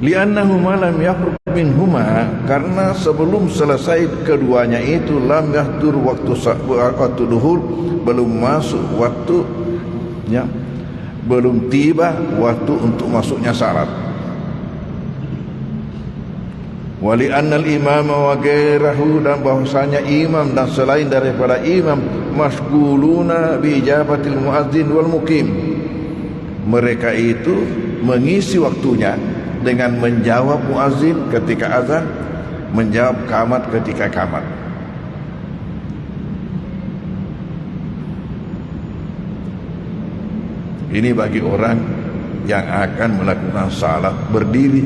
li'annahu ma lam yakhruj minhuma, karena sebelum selesai keduanya itu lam yahdur waktu duhur, belum masuk waktunya, belum tiba waktu untuk masuknya syarat. Wa li'anna al-imam wa ghairahu, dan bahwasanya imam dan selain daripada imam mashghuluna bi ijabatil muadzin wal muqim, mereka itu mengisi waktunya dengan menjawab muazzin ketika azan, menjawab qamat ketika qamat. Ini bagi orang yang akan melakukan salat berdiri.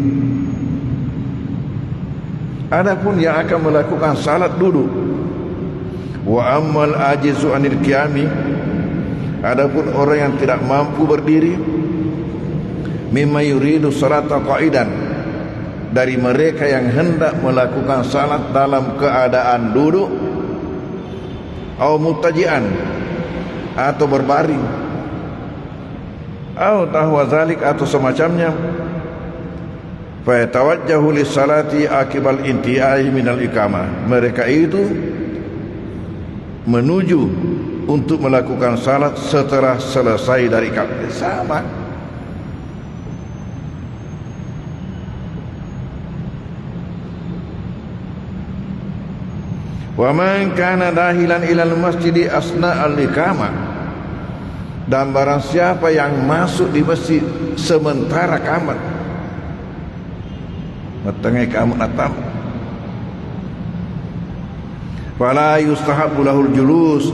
Adapun yang akan melakukan salat duduk, wa ammal ajizu anil qiyami, adapun orang yang tidak mampu berdiri, mimma yuridu salata qa'idan, dari mereka yang hendak melakukan salat dalam keadaan duduk, atau mutajian, atau berbaring, atau tahwa zalik, atau semacamnya, fa yatawajjahu lis-salati akibal intihai minal iqamah, mereka itu menuju untuk melakukan salat setelah selesai dari iqamah. Sama. Wa man kana dahilan ilal masjidi asna al-iqamah, dan barang siapa yang masuk di masjid sementara qamat, matangnya qamat atam, fala yustahabbu lahul julus,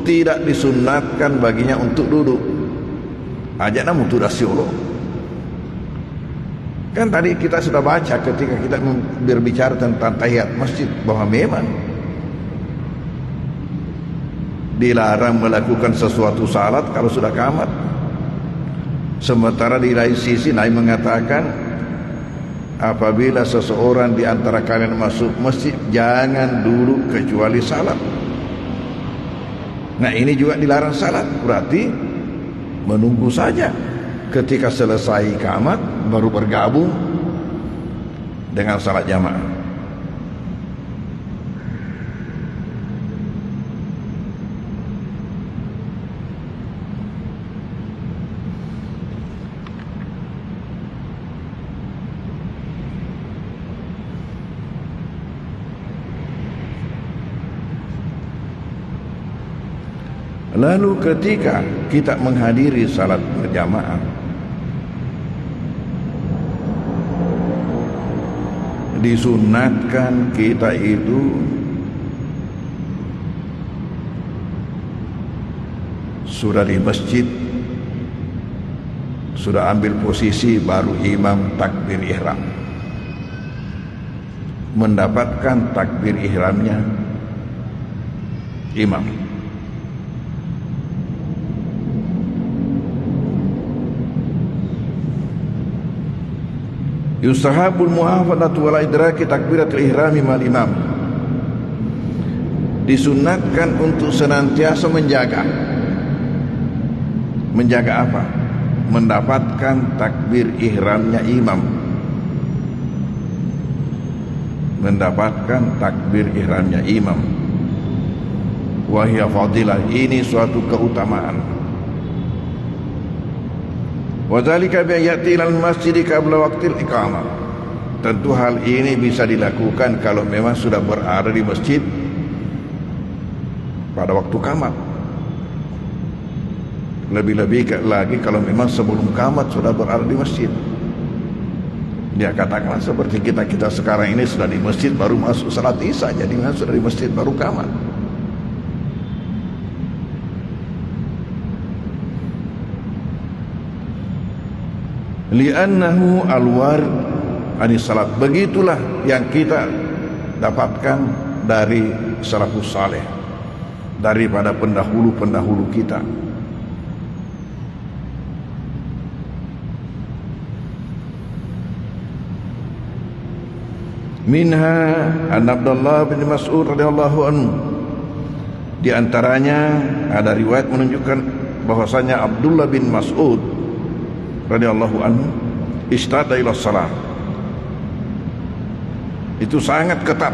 tidak disunnatkan baginya untuk duduk. Aja namun tu dasyuro. Kan tadi kita sudah baca ketika kita berbicara tentang tahiyat masjid bahwa memang dilarang melakukan sesuatu salat kalau sudah qamat. Sementara di lain sisi Nabi mengatakan, apabila seseorang di antara kalian masuk masjid, jangan duduk kecuali salat. Nah, ini juga dilarang salat, berarti menunggu saja ketika selesai qamat baru bergabung dengan salat jamaah. Lalu ketika kita menghadiri salat berjamaah, disunatkan kita itu sudah di masjid, sudah ambil posisi, baru imam takbir ihram, mendapatkan takbir ihramnya imam. Yustahabul muhafadzatu wala idraki takbiratul ihrami mal imam, disunnatkan untuk senantiasa menjaga apa? Mendapatkan takbir ihramnya imam, mendapatkan takbir ihramnya imam. Wahya fadilah, ini suatu keutamaan. Wa dzalika bi ya'ti ilal masjid qabla waqtil iqamah, tentu hal ini bisa dilakukan kalau memang sudah berada di masjid pada waktu qamat. Lebih-lebih lagi kalau memang sebelum qamat sudah berada di masjid. Dia katakan seperti kita sekarang ini sudah di masjid baru masuk salat isya, jadi memang sudah di masjid baru qamat. Li'annahu al-warid anis salat, begitulah yang kita dapatkan dari salafus saleh, daripada pendahulu-pendahulu kita. Minha an Abdullah bin Mas'ud radhiyallahu anhu, di antaranya ada riwayat menunjukkan bahwasanya Abdullah bin Mas'ud radhiyallahu anhu istada ila salat, Itu sangat ketat.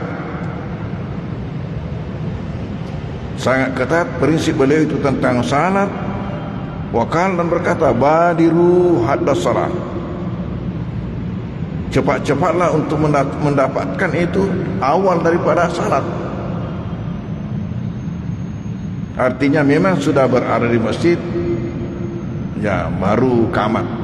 Sangat ketat prinsip beliau itu tentang salat. Wakal dan berkata, badiru haddas salat. Cepat-cepatlah untuk mendapatkan itu awal daripada salat. Artinya memang sudah berada di masjid, ya baru qamat.